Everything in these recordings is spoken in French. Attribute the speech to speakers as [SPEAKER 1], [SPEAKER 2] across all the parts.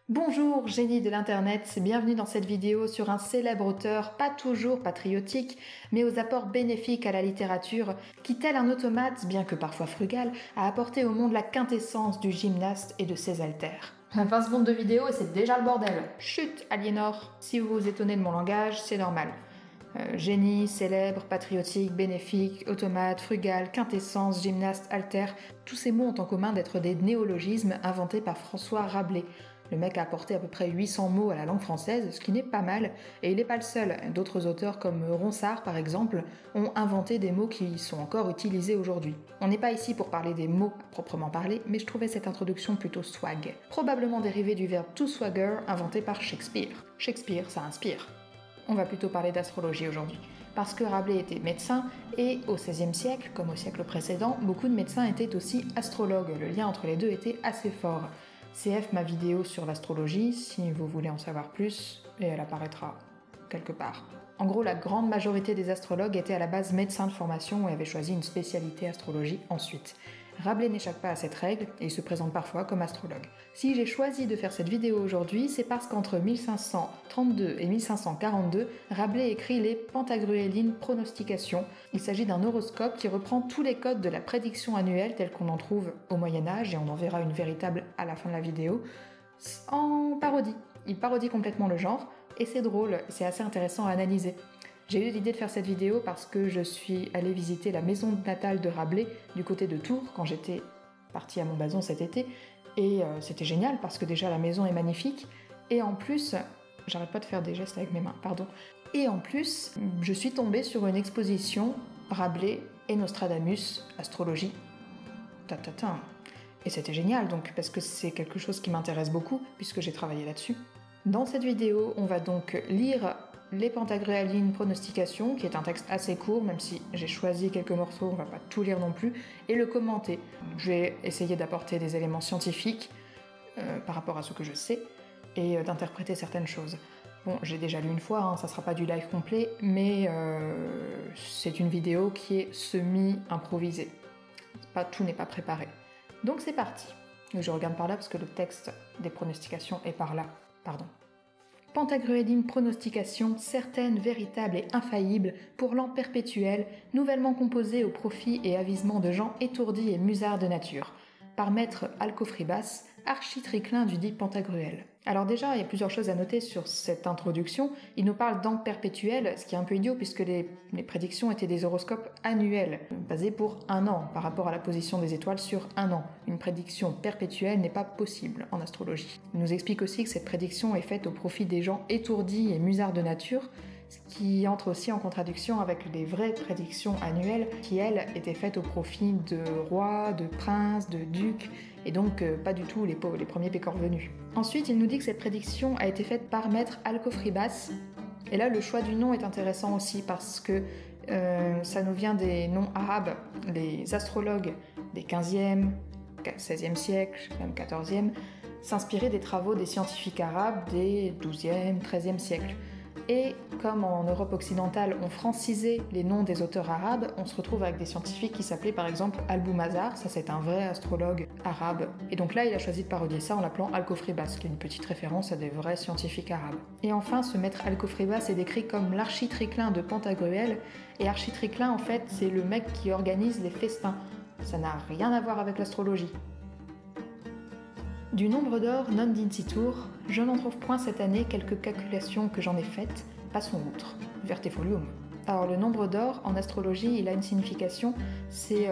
[SPEAKER 1] Bonjour génie de l'internet, bienvenue dans cette vidéo sur un célèbre auteur pas toujours patriotique, mais aux apports bénéfiques à la littérature, qui tel un automate, bien que parfois frugal, a apporté au monde la quintessence du gymnaste et de ses haltères. 20 secondes de vidéo et c'est déjà le bordel. Chut, Aliénor, si vous vous étonnez de mon langage, c'est normal. Génie, célèbre, patriotique, bénéfique, automate, frugal, quintessence, gymnaste, haltère, tous ces mots ont en commun d'être des néologismes inventés par François Rabelais. Le mec a apporté à peu près 800 mots à la langue française, ce qui n'est pas mal, et il n'est pas le seul. D'autres auteurs comme Ronsard, par exemple, ont inventé des mots qui sont encore utilisés aujourd'hui. On n'est pas ici pour parler des mots à proprement parler, mais je trouvais cette introduction plutôt swag, probablement dérivée du verbe to swagger inventé par Shakespeare. Shakespeare, ça inspire. On va plutôt parler d'astrologie aujourd'hui, parce que Rabelais était médecin, et au XVIe siècle, comme au siècle précédent, beaucoup de médecins étaient aussi astrologues. Le lien entre les deux était assez fort. CF ma vidéo sur l'astrologie, si vous voulez en savoir plus, et elle apparaîtra quelque part. En gros, la grande majorité des astrologues étaient à la base médecins de formation et avaient choisi une spécialité astrologie ensuite. Rabelais n'échappe pas à cette règle et il se présente parfois comme astrologue. Si j'ai choisi de faire cette vidéo aujourd'hui, c'est parce qu'entre 1532 et 1542, Rabelais écrit les Pantagruélines pronostications. Il s'agit d'un horoscope qui reprend tous les codes de la prédiction annuelle tels qu'on en trouve au Moyen-Âge, et on en verra une véritable à la fin de la vidéo, en parodie. Il parodie complètement le genre, et c'est drôle, c'est assez intéressant à analyser. J'ai eu l'idée de faire cette vidéo parce que je suis allée visiter la maison natale de Rabelais du côté de Tours quand j'étais partie à Montbazon cet été, et c'était génial parce que déjà la maison est magnifique, et en plus, j'arrête pas de faire des gestes avec mes mains, pardon, et en plus, je suis tombée sur une exposition Rabelais et Nostradamus, astrologie, ta. Et c'était génial donc, parce que c'est quelque chose qui m'intéresse beaucoup puisque j'ai travaillé là-dessus. Dans cette vidéo, on va donc lire les Pantagruélines pronostications, qui est un texte assez court, même si j'ai choisi quelques morceaux, on va pas tout lire non plus, et le commenter. Je vais essayer d'apporter des éléments scientifiques par rapport à ce que je sais, et d'interpréter certaines choses. Bon, j'ai déjà lu une fois, hein, ça sera pas du live complet, mais c'est une vidéo qui est semi-improvisée. Tout n'est pas préparé. Donc c'est parti. Je regarde par là parce que le texte des pronostications est par là. Pardon. Pantagruélines pronostications, certaines, véritables et infaillibles, pour l'an perpétuel, nouvellement composées au profit et avisement de gens étourdis et musards de nature, par maître Alcofribas, architriclin du dit Pantagruel. Alors déjà, il y a plusieurs choses à noter sur cette introduction. Il nous parle d'an perpétuel, ce qui est un peu idiot puisque les prédictions étaient des horoscopes annuels, basés pour un an, par rapport à la position des étoiles sur un an. Une prédiction perpétuelle n'est pas possible en astrologie. Il nous explique aussi que cette prédiction est faite au profit des gens étourdis et musards de nature, ce qui entre aussi en contradiction avec les vraies prédictions annuelles qui, elles, étaient faites au profit de rois, de princes, de ducs, et donc pas du tout les premiers pécores venus. Ensuite, il nous dit que cette prédiction a été faite par maître Alcofribas, et là le choix du nom est intéressant aussi parce que ça nous vient des noms arabes. Les astrologues des 15e, 16e siècles, même 14e, s'inspiraient des travaux des scientifiques arabes des 12e, 13e siècles. Et comme en Europe occidentale on francisait les noms des auteurs arabes, on se retrouve avec des scientifiques qui s'appelaient par exemple Al-Boumazar, ça c'est un vrai astrologue arabe. Et donc là il a choisi de parodier ça en l'appelant Alcofribas, qui est une petite référence à des vrais scientifiques arabes. Et enfin ce maître Alcofribas est décrit comme l'architriclin de Pantagruel, et architriclin en fait c'est le mec qui organise les festins. Ça n'a rien à voir avec l'astrologie. Du nombre d'or non dicitur, je n'en trouve point cette année quelques calculations que j'en ai faites, passons outre. Verte folium. Alors le nombre d'or, en astrologie, il a une signification, c'est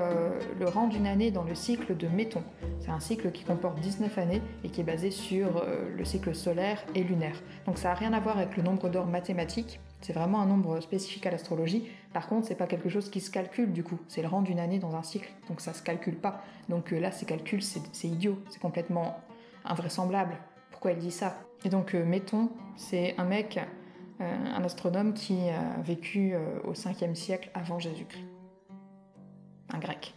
[SPEAKER 1] le rang d'une année dans le cycle de Méton. C'est un cycle qui comporte 19 années et qui est basé sur le cycle solaire et lunaire. Donc ça n'a rien à voir avec le nombre d'or mathématique, c'est vraiment un nombre spécifique à l'astrologie. Par contre, c'est pas quelque chose qui se calcule du coup, c'est le rang d'une année dans un cycle, donc ça se calcule pas. Donc là, ces calculs, c'est idiot, c'est complètement invraisemblable. Pourquoi il dit ça? Et donc Méton, c'est un mec, un astronome qui a vécu au 5e siècle avant Jésus-Christ. Un grec.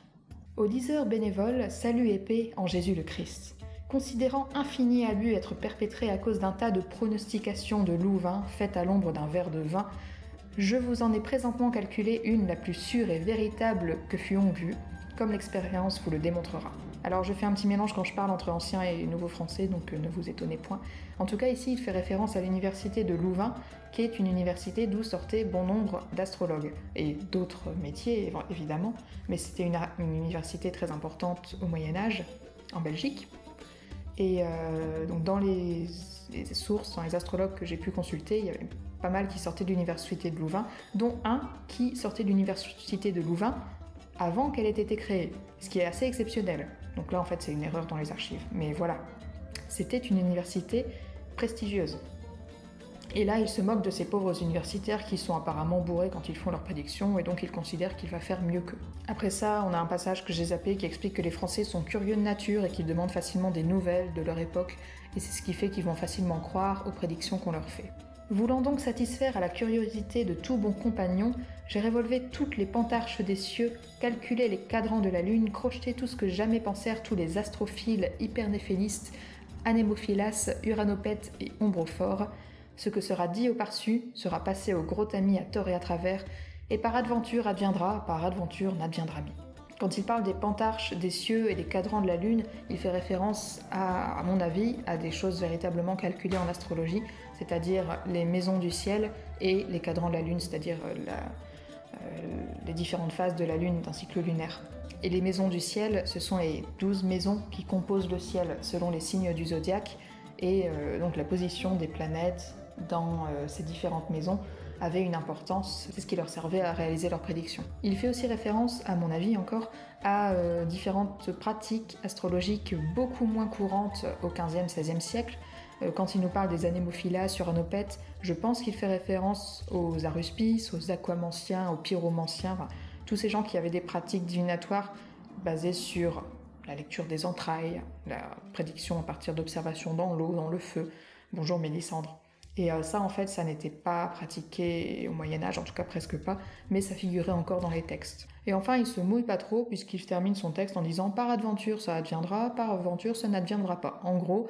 [SPEAKER 1] Aux diseurs bénévoles, salut et paix en Jésus le Christ. Considérant infini abus être perpétré à cause d'un tas de pronostications de Louvain faites à l'ombre d'un verre de vin, je vous en ai présentement calculé une la plus sûre et véritable que fût vue, comme l'expérience vous le démontrera. Alors je fais un petit mélange quand je parle entre ancien et nouveau français, donc ne vous étonnez point. En tout cas ici il fait référence à l'université de Louvain, qui est une université d'où sortaient bon nombre d'astrologues, et d'autres métiers évidemment, mais c'était une université très importante au Moyen-Âge, en Belgique. Et donc dans les sources, dans les astrologues que j'ai pu consulter, il y avait pas mal qui sortaient de l'université de Louvain, dont un qui sortait de l'université de Louvain avant qu'elle ait été créée, ce qui est assez exceptionnel. Donc là en fait c'est une erreur dans les archives, mais voilà. C'était une université prestigieuse. Et là, il se moque de ces pauvres universitaires qui sont apparemment bourrés quand ils font leurs prédictions, et donc il considère qu'il va faire mieux qu'eux. Après ça, on a un passage que j'ai zappé qui explique que les Français sont curieux de nature et qu'ils demandent facilement des nouvelles de leur époque, et c'est ce qui fait qu'ils vont facilement croire aux prédictions qu'on leur fait. Voulant donc satisfaire à la curiosité de tout bon compagnon, j'ai révolvé toutes les pantarches des cieux, calculé les cadrans de la lune, crocheté tout ce que jamais pensèrent tous les astrophiles, hypernéphélistes, anémophilas, uranopètes et ombrophores. Ce que sera dit au parsu sera passé au gros tamis à tort et à travers, et par adventure adviendra, par adventure n'adviendra mi. Quand il parle des pantarches des cieux et des cadrans de la lune, il fait référence à mon avis, à des choses véritablement calculées en astrologie, c'est-à-dire les maisons du ciel et les cadrans de la lune, c'est-à-dire les différentes phases de la lune d'un cycle lunaire. Et les maisons du ciel, ce sont les 12 maisons qui composent le ciel selon les signes du zodiaque, et donc la position des planètes dans ces différentes maisons avait une importance, c'est ce qui leur servait à réaliser leurs prédictions. Il fait aussi référence, à mon avis encore, à différentes pratiques astrologiques beaucoup moins courantes au XVe, XVIe siècle. Quand il nous parle des anémophilas, uranopètes, je pense qu'il fait référence aux aruspices, aux aquamanciens, aux pyromanciens, enfin, tous ces gens qui avaient des pratiques divinatoires basées sur la lecture des entrailles, la prédiction à partir d'observations dans l'eau, dans le feu. Bonjour Mélissandre. Et ça, en fait, ça n'était pas pratiqué au Moyen-Âge, en tout cas presque pas, mais ça figurait encore dans les textes. Et enfin, il se mouille pas trop, puisqu'il termine son texte en disant « Par aventure, ça adviendra, par aventure, ça n'adviendra pas ». En gros,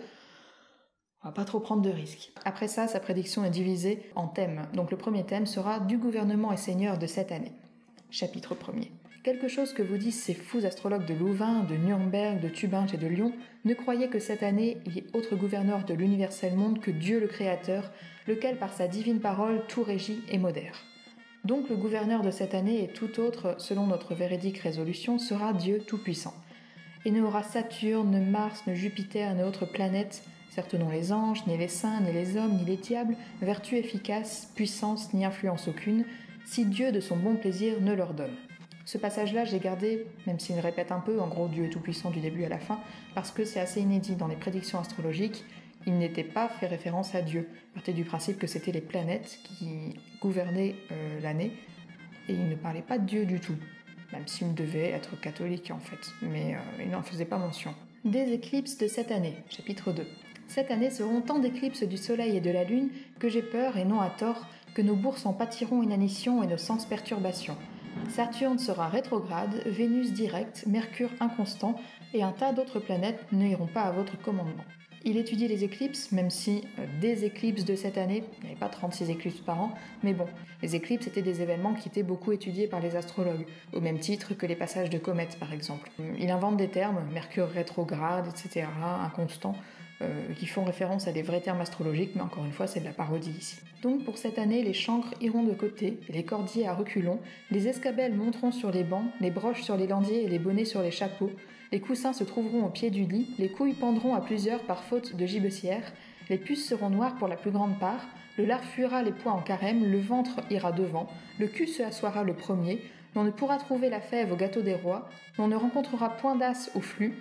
[SPEAKER 1] on va pas trop prendre de risques. Après ça, sa prédiction est divisée en thèmes. Donc le premier thème sera « Du gouvernement et seigneur de cette année ». Chapitre 1er. Quelque chose que vous disent ces fous astrologues de Louvain, de Nuremberg, de Tubinge et de Lyon, ne croyez que cette année il y ait autre gouverneur de l'universel monde que Dieu le Créateur, lequel par sa divine parole tout régit et modère. Donc le gouverneur de cette année et tout autre, selon notre véridique résolution, sera Dieu Tout-Puissant. Et ne aura Saturne, ne Mars, ne Jupiter, ni autres planètes, certes non les anges, ni les saints, ni les hommes, ni les diables, vertu efficace, puissance, ni influence aucune, si Dieu de son bon plaisir ne leur donne. Ce passage-là, j'ai gardé, même s'il répète un peu, en gros Dieu est tout-puissant du début à la fin, parce que c'est assez inédit dans les prédictions astrologiques, il n'était pas fait référence à Dieu. Partez du principe que c'était les planètes qui gouvernaient l'année, et il ne parlait pas de Dieu du tout, même s'il devait être catholique en fait, mais il n'en faisait pas mention. Des éclipses de cette année, chapitre 2. Cette année seront tant d'éclipses du soleil et de la lune que j'ai peur, et non à tort, que nos bourses en pâtiront inanition et nos sens perturbation. Saturne sera rétrograde, Vénus directe, Mercure inconstant et un tas d'autres planètes ne iront pas à votre commandement. Il étudie les éclipses, même si des éclipses de cette année, il n'y avait pas 36 éclipses par an, mais bon, les éclipses étaient des événements qui étaient beaucoup étudiés par les astrologues, au même titre que les passages de comètes par exemple. Il invente des termes, Mercure rétrograde, etc., inconstant, qui font référence à des vrais termes astrologiques, mais encore une fois, c'est de la parodie ici. Donc pour cette année, les chancres iront de côté, les cordiers à reculons, les escabelles monteront sur les bancs, les broches sur les landiers et les bonnets sur les chapeaux, les coussins se trouveront au pied du lit, les couilles pendront à plusieurs par faute de gibecière, les puces seront noires pour la plus grande part, le lard fuira les pois en carême, le ventre ira devant, le cul se assoira le premier, l'on ne pourra trouver la fève au gâteau des rois, l'on ne rencontrera point d'as au flux,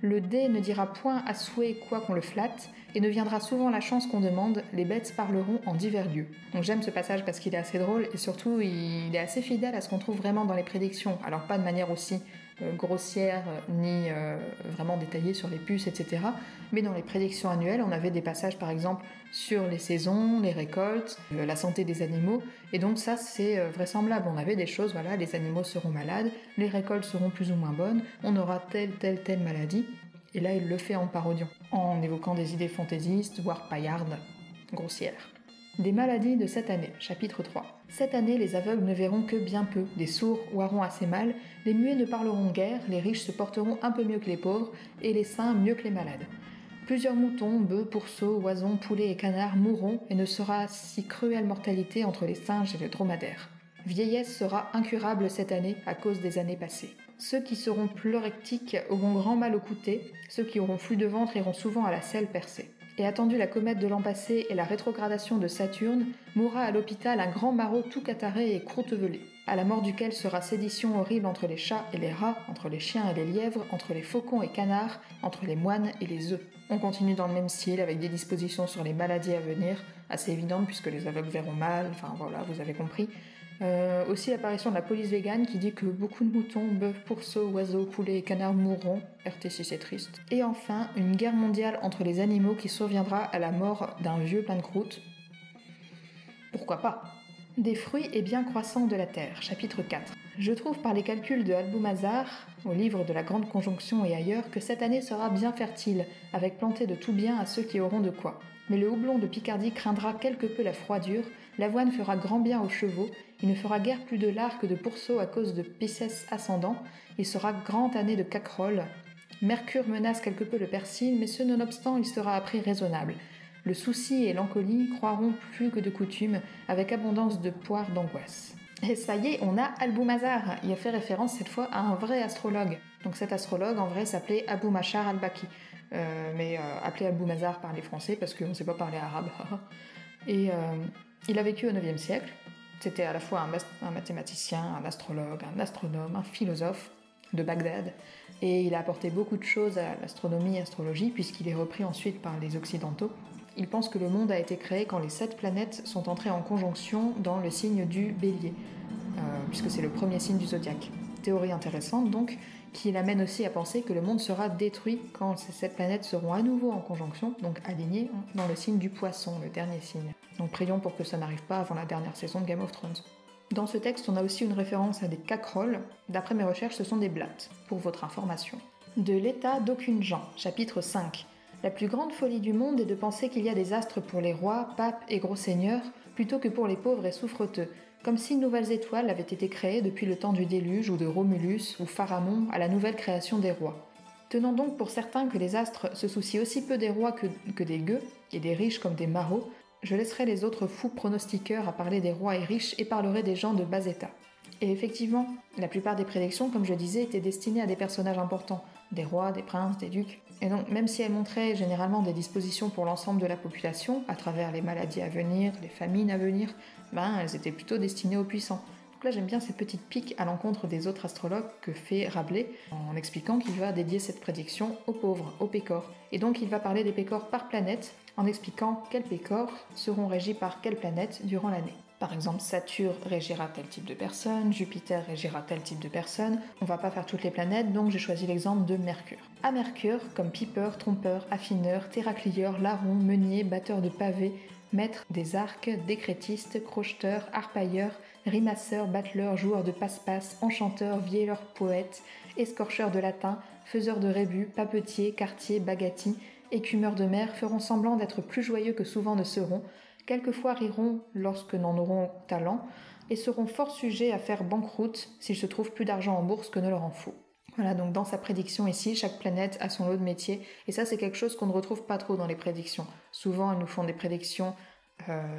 [SPEAKER 1] le dé ne dira point à souhait quoi qu'on le flatte, et ne viendra souvent la chance qu'on demande, les bêtes parleront en divers lieux. Donc j'aime ce passage parce qu'il est assez drôle, et surtout il est assez fidèle à ce qu'on trouve vraiment dans les prédictions, alors pas de manière aussi grossière, ni vraiment détaillée sur les puces, etc. Mais dans les prédictions annuelles, on avait des passages par exemple sur les saisons, les récoltes, la santé des animaux, et donc ça c'est vraisemblable. On avait des choses, voilà, les animaux seront malades, les récoltes seront plus ou moins bonnes, on aura telle maladie, et là il le fait en parodiant, en évoquant des idées fantaisistes, voire paillardes, grossières. Des maladies de cette année, chapitre 3. Cette année, les aveugles ne verront que bien peu, des sourds oiront assez mal, les muets ne parleront guère, les riches se porteront un peu mieux que les pauvres, et les sains mieux que les malades. Plusieurs moutons, bœufs, pourceaux, oisons, poulets et canards mourront, et ne sera si cruelle mortalité entre les singes et les dromadaires. Vieillesse sera incurable cette année à cause des années passées. Ceux qui seront pleurectiques auront grand mal au côté, ceux qui auront flux de ventre iront souvent à la selle percée. Et attendu la comète de l'an passé et la rétrogradation de Saturne, mourra à l'hôpital un grand maraud tout catarré et croûtevelé, à la mort duquel sera sédition horrible entre les chats et les rats, entre les chiens et les lièvres, entre les faucons et canards, entre les moines et les œufs. On continue dans le même style avec des dispositions sur les maladies à venir, assez évidentes puisque les aveugles verront mal, enfin voilà, vous avez compris. Aussi l'apparition de la police végane qui dit que beaucoup de moutons, bœufs, pourceaux, oiseaux, poulets et canards mourront. RT6 c'est triste. Et enfin, une guerre mondiale entre les animaux qui surviendra à la mort d'un vieux plein de croûte. Pourquoi pas? Des fruits et biens croissants de la terre, chapitre 4. Je trouve par les calculs de Albumazar, au livre de la Grande Conjonction et ailleurs, que cette année sera bien fertile, avec planté de tout bien à ceux qui auront de quoi. Mais le houblon de Picardie craindra quelque peu la froidure, l'avoine fera grand bien aux chevaux, il ne fera guère plus de lard que de pourceaux à cause de Pisces ascendant, il sera grande année de caquerolle. Mercure menace quelque peu le persil, mais ce nonobstant il sera à prix raisonnable. Le souci et l'encolie croiront plus que de coutume, avec abondance de poires d'angoisse. Et ça y est, on a Albumazar. Il a fait référence cette fois à un vrai astrologue. Donc cet astrologue en vrai s'appelait Abou Machar al-Baki. Mais appelé Albumazar par les Français parce qu'on ne sait pas parler arabe. Et il a vécu au IXe siècle. C'était à la fois un mathématicien, un astrologue, un astronome, un philosophe de Bagdad. Et il a apporté beaucoup de choses à l'astronomie et l'astrologie puisqu'il est repris ensuite par les Occidentaux. Il pense que le monde a été créé quand les 7 planètes sont entrées en conjonction dans le signe du Bélier, puisque c'est le premier signe du zodiaque. Théorie intéressante donc, qui l'amène aussi à penser que le monde sera détruit quand ces 7 planètes seront à nouveau en conjonction, donc alignées dans le signe du Poisson, le dernier signe. Donc prions pour que ça n'arrive pas avant la dernière saison de Game of Thrones. Dans ce texte, on a aussi une référence à des caquerolles. D'après mes recherches, ce sont des blattes, pour votre information. De l'état d'aucune gens, chapitre 5. La plus grande folie du monde est de penser qu'il y a des astres pour les rois, papes et gros seigneurs, plutôt que pour les pauvres et souffreteux, comme si de nouvelles étoiles avaient été créées depuis le temps du déluge ou de Romulus ou Pharamond à la nouvelle création des rois. Tenant donc pour certain que les astres se soucient aussi peu des rois que des gueux, et des riches comme des marauds, je laisserai les autres fous pronostiqueurs à parler des rois et riches et parlerai des gens de bas état. Et effectivement, la plupart des prédictions, comme je disais, étaient destinées à des personnages importants, des rois, des princes, des ducs. Et donc, même si elles montraient généralement des dispositions pour l'ensemble de la population, à travers les maladies à venir, les famines à venir, elles étaient plutôt destinées aux puissants. Donc là, j'aime bien ces petites piques à l'encontre des autres astrologues que fait Rabelais, en expliquant qu'il va dédier cette prédiction aux pauvres, aux pécores. Et donc, il va parler des pécores par planète, en expliquant quels pécores seront régis par quelle planète durant l'année. Par exemple, Saturne régira tel type de personne, Jupiter régira tel type de personne. On va pas faire toutes les planètes, donc j'ai choisi l'exemple de Mercure. À Mercure, comme pipeur, trompeur, affineur, terraclieur, larron, meunier, batteur de pavés, maître des arcs, décrétiste, crocheteur, harpailleur, rimasseur, battleur, joueur de passe-passe, enchanteur, vielleur poète, escorcheur de latin, faiseur de rébus, papetier, quartier, bagatti, écumeur de mer feront semblant d'être plus joyeux que souvent ne seront, quelquefois riront lorsque n'en auront talent, et seront fort sujets à faire banqueroute s'il se trouve plus d'argent en bourse que ne leur en faut. Voilà, donc dans sa prédiction ici, chaque planète a son lot de métier, et ça c'est quelque chose qu'on ne retrouve pas trop dans les prédictions. Souvent, ils nous font des prédictions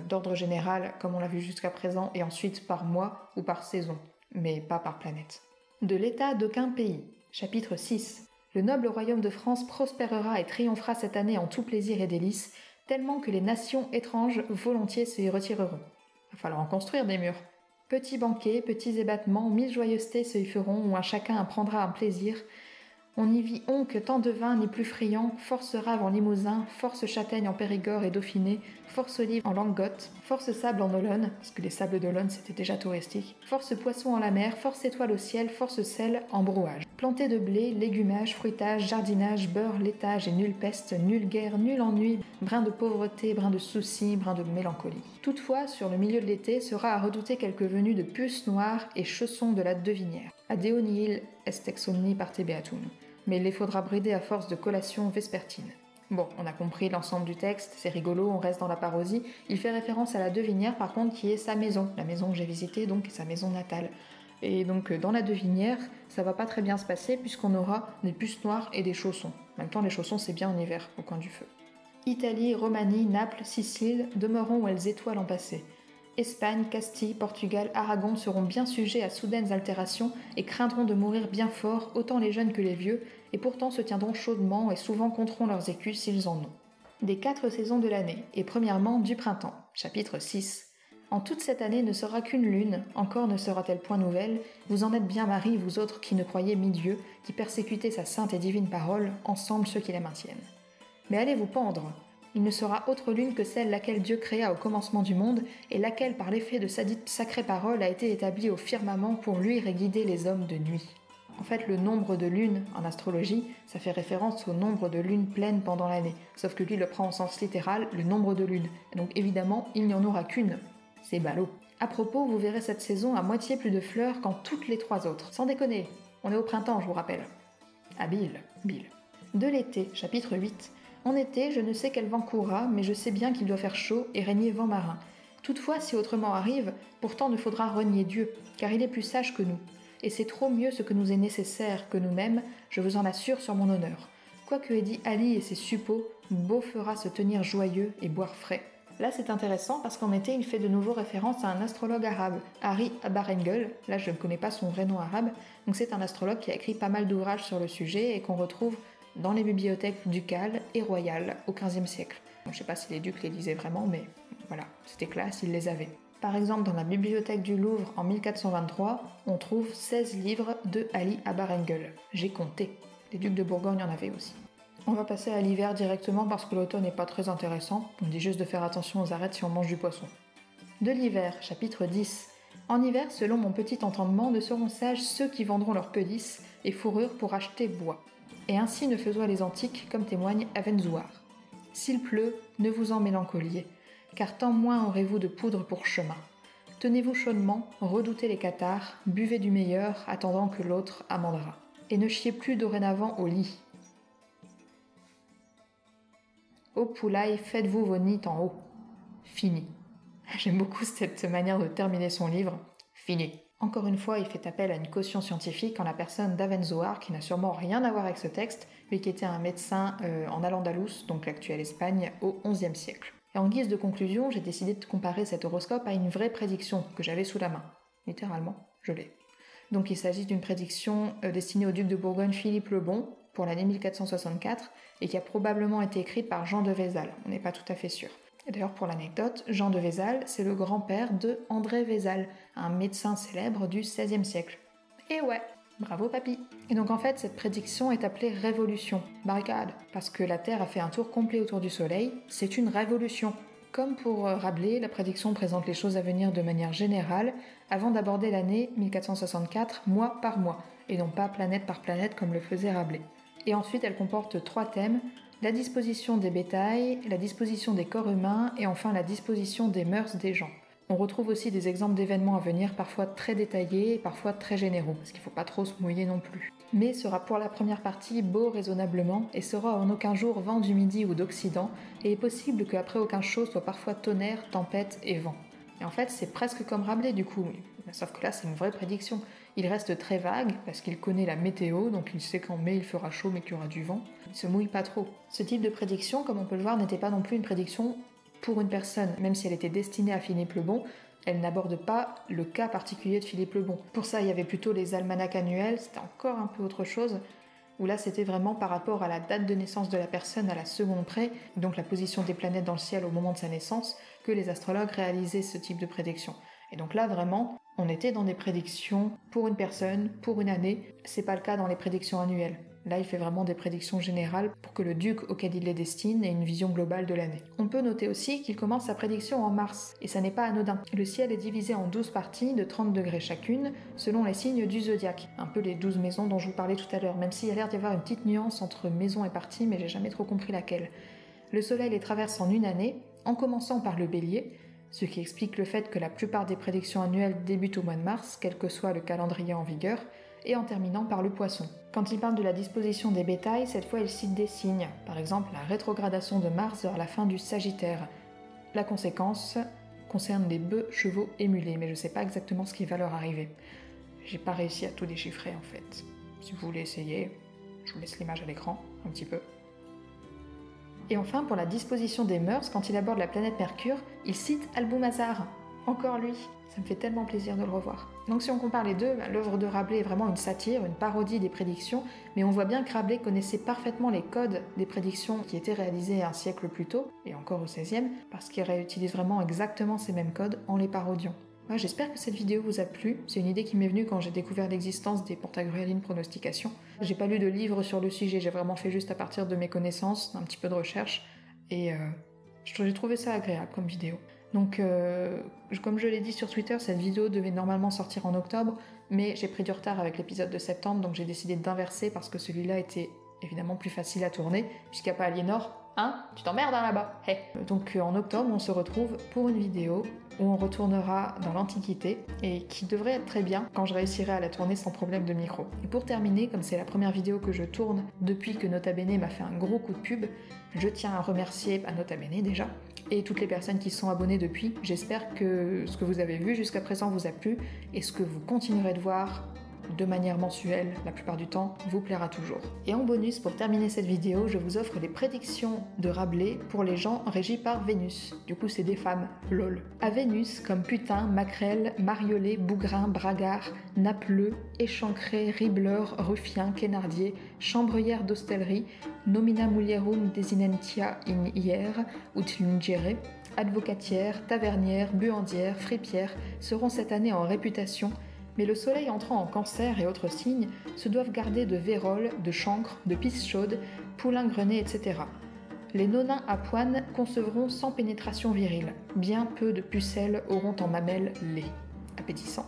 [SPEAKER 1] d'ordre général, comme on l'a vu jusqu'à présent, et ensuite par mois ou par saison, mais pas par planète. De l'état d'aucun pays, chapitre 6. Le noble royaume de France prospérera et triomphera cette année en tout plaisir et délices, tellement que les nations étranges volontiers s'y retireront. Il va falloir en construire des murs. Petits banquets, petits ébattements, mille joyeusetés se y feront, où un chacun en prendra un plaisir. On n'y vit que tant de vin ni plus friand, force rave en Limousin, force châtaigne en Périgord et Dauphiné, force olive en Languedoc, force sable en Olonne, parce que les sables d'Olonne c'était déjà touristique, force poisson en la mer, force étoile au ciel, force sel en brouage. Planté de blé, légumage, fruitage, jardinage, beurre, laitage et nulle peste, nulle guerre, nul ennui, brin de pauvreté, brin de soucis, brin de mélancolie. Toutefois, sur le milieu de l'été, sera à redouter quelques venues de puces noires et chaussons de la devinière. Adeo nihil est ex omni parte beatum. Mais il les faudra brider à force de collations vespertines. Bon, on a compris l'ensemble du texte, c'est rigolo, on reste dans la parodie. Il fait référence à la devinière par contre qui est sa maison, la maison que j'ai visitée donc est sa maison natale. Et donc dans la devinière, ça va pas très bien se passer puisqu'on aura des puces noires et des chaussons. En même temps les chaussons c'est bien en hiver, au coin du feu. Italie, Roumanie, Naples, Sicile demeureront où elles étoient l'an passé. Espagne, Castille, Portugal, Aragon seront bien sujets à soudaines altérations et craindront de mourir bien fort, autant les jeunes que les vieux, et pourtant se tiendront chaudement et souvent compteront leurs écus s'ils en ont. Des 4 saisons de l'année, et premièrement du printemps, chapitre 6. En toute cette année ne sera qu'une lune, encore ne sera-t-elle point nouvelle, vous en êtes bien maris, vous autres qui ne croyez mi-Dieu, qui persécutez sa sainte et divine parole, ensemble ceux qui la maintiennent. Mais allez vous pendre, il ne sera autre lune que celle laquelle Dieu créa au commencement du monde, et laquelle par l'effet de sa dite sacrée parole a été établie au firmament pour luire et guider les hommes de nuit. En fait, le nombre de lunes en astrologie, ça fait référence au nombre de lunes pleines pendant l'année, sauf que lui le prend en sens littéral, le nombre de lunes. Donc évidemment, il n'y en aura qu'une. C'est ballot. À propos, vous verrez cette saison à moitié plus de fleurs qu'en toutes les 3 autres. Sans déconner, on est au printemps, je vous rappelle. Habile, Bill. De l'été, chapitre 8. En été, je ne sais quel vent courra, mais je sais bien qu'il doit faire chaud et régner vent marin. Toutefois, si autrement arrive, pourtant ne faudra renier Dieu, car il est plus sage que nous. Et c'est trop mieux ce que nous est nécessaire que nous-mêmes, je vous en assure sur mon honneur. Quoique ait dit Ali et ses suppôts, beau fera se tenir joyeux et boire frais. Là, c'est intéressant parce qu'en été, il fait de nouveau référence à un astrologue arabe, Hari Abarengel. Là, je ne connais pas son vrai nom arabe, donc c'est un astrologue qui a écrit pas mal d'ouvrages sur le sujet et qu'on retrouve dans les bibliothèques ducales et royales au XVe siècle. Bon, je ne sais pas si les ducs les lisaient vraiment, mais voilà, c'était classe, ils les avaient. Par exemple, dans la bibliothèque du Louvre en 1423, on trouve 16 livres de Ali Abarengel. J'ai compté. Les ducs de Bourgogne en avaient aussi. On va passer à l'hiver directement parce que l'automne n'est pas très intéressant. On dit juste de faire attention aux arêtes si on mange du poisson. De l'hiver, chapitre 10. En hiver, selon mon petit entendement, ne seront sages ceux qui vendront leurs pelisses et fourrures pour acheter bois. Et ainsi ne faisoient les antiques, comme témoigne Avenzoar. S'il pleut, ne vous en mélancoliez, car tant moins aurez-vous de poudre pour chemin. Tenez-vous chaudement, redoutez les cathars, buvez du meilleur, attendant que l'autre amendera. Et ne chiez plus dorénavant au lit. Ô poulaille, faites-vous vos nids en haut. Fini. J'aime beaucoup cette manière de terminer son livre. Fini. Encore une fois, il fait appel à une caution scientifique en la personne d'Avenzoar, qui n'a sûrement rien à voir avec ce texte, mais qui était un médecin en Al-Andalus, donc l'actuelle Espagne, au XIe siècle. Et en guise de conclusion, j'ai décidé de comparer cet horoscope à une vraie prédiction que j'avais sous la main. Littéralement, je l'ai. Donc il s'agit d'une prédiction destinée au duc de Bourgogne Philippe le Bon, pour l'année 1464, et qui a probablement été écrite par Jean de Vézal, on n'est pas tout à fait sûr. Et d'ailleurs, pour l'anecdote, Jean de Vézal, c'est le grand-père de André Vézal, un médecin célèbre du XVIe siècle. Et ouais, bravo papy. Et donc en fait, cette prédiction est appelée révolution, barricade, parce que la Terre a fait un tour complet autour du Soleil, c'est une révolution. Comme pour Rabelais, la prédiction présente les choses à venir de manière générale, avant d'aborder l'année 1464 mois par mois, et non pas planète par planète comme le faisait Rabelais. Et ensuite, elle comporte 3 thèmes, la disposition des bétails, la disposition des corps humains et enfin la disposition des mœurs des gens. On retrouve aussi des exemples d'événements à venir, parfois très détaillés et parfois très généraux, parce qu'il ne faut pas trop se mouiller non plus. Mais sera pour la première partie beau raisonnablement et sera en aucun jour vent du midi ou d'occident, et est possible qu'après aucun chose soit parfois tonnerre, tempête et vent. Et en fait, c'est presque comme Rabelais du coup, sauf que là c'est une vraie prédiction. Il reste très vague parce qu'il connaît la météo, donc il sait qu'en mai il fera chaud mais qu'il y aura du vent. Il se mouille pas trop. Ce type de prédiction, comme on peut le voir, n'était pas non plus une prédiction pour une personne, même si elle était destinée à Philippe le Bon, elle n'aborde pas le cas particulier de Philippe le Bon. Pour ça, il y avait plutôt les almanachs annuels, c'était encore un peu autre chose, où là c'était vraiment par rapport à la date de naissance de la personne à la seconde près, donc la position des planètes dans le ciel au moment de sa naissance, que les astrologues réalisaient ce type de prédiction. Et donc là vraiment, on était dans des prédictions pour une personne, pour une année, c'est pas le cas dans les prédictions annuelles. Là, il fait vraiment des prédictions générales pour que le duc auquel il les destine ait une vision globale de l'année. On peut noter aussi qu'il commence sa prédiction en mars, et ça n'est pas anodin. Le ciel est divisé en 12 parties de 30 degrés chacune, selon les signes du zodiaque. Un peu les 12 maisons dont je vous parlais tout à l'heure, même s'il y a l'air d'y avoir une petite nuance entre maison et partie, mais j'ai jamais trop compris laquelle. Le soleil les traverse en une année, en commençant par le bélier, ce qui explique le fait que la plupart des prédictions annuelles débutent au mois de mars, quel que soit le calendrier en vigueur, et en terminant par le poisson. Quand il parle de la disposition des bétails, cette fois il cite des signes, par exemple la rétrogradation de Mars vers la fin du Sagittaire. La conséquence concerne les bœufs, chevaux et mulets, mais je sais pas exactement ce qui va leur arriver. J'ai pas réussi à tout déchiffrer en fait. Si vous voulez essayer, je vous laisse l'image à l'écran, un petit peu. Et enfin, pour la disposition des mœurs, quand il aborde la planète Mercure, il cite Albumazar. Encore lui, ça me fait tellement plaisir de le revoir. Donc si on compare les deux, l'œuvre de Rabelais est vraiment une satire, une parodie des prédictions, mais on voit bien que Rabelais connaissait parfaitement les codes des prédictions qui étaient réalisées un siècle plus tôt, et encore au XVIe, parce qu'il réutilise vraiment exactement ces mêmes codes en les parodiant. Ouais, j'espère que cette vidéo vous a plu, c'est une idée qui m'est venue quand j'ai découvert l'existence des Pantagruéline pronostications. J'ai pas lu de livre sur le sujet, j'ai vraiment fait juste à partir de mes connaissances, d'un petit peu de recherche, et j'ai trouvé ça agréable comme vidéo. Donc, comme je l'ai dit sur Twitter, cette vidéo devait normalement sortir en octobre, mais j'ai pris du retard avec l'épisode de septembre, donc j'ai décidé d'inverser parce que celui-là était évidemment plus facile à tourner, puisqu'il n'y a pas Aliénor. Hein? Tu t'emmerdes hein, là-bas. Hey. Donc en octobre, on se retrouve pour une vidéo où on retournera dans l'Antiquité et qui devrait être très bien quand je réussirai à la tourner sans problème de micro. Et pour terminer, comme c'est la première vidéo que je tourne depuis que Nota Bene m'a fait un gros coup de pub, je tiens à remercier Nota Bene déjà et toutes les personnes qui sont abonnées depuis. J'espère que ce que vous avez vu jusqu'à présent vous a plu et ce que vous continuerez de voir de manière mensuelle, la plupart du temps, vous plaira toujours. Et en bonus, pour terminer cette vidéo, je vous offre les prédictions de Rabelais pour les gens régis par Vénus. Du coup, c'est des femmes, lol. À Vénus, comme putain, maquerelle, mariolé, bougrin, bragard, napeleux, échancré, ribleur, ruffien, quénardier, chambrière d'hostellerie, nomina mulierum desinentia in hier, ut lungere, advocatière, tavernière, buandière, fripière seront cette année en réputation, mais le soleil entrant en Cancer et autres signes se doivent garder de vérole, de chancre, de pisse chaude, poulain grené, etc. Les nonins à poines concevront sans pénétration virile. Bien peu de pucelles auront en mamelles lait. Appétissant.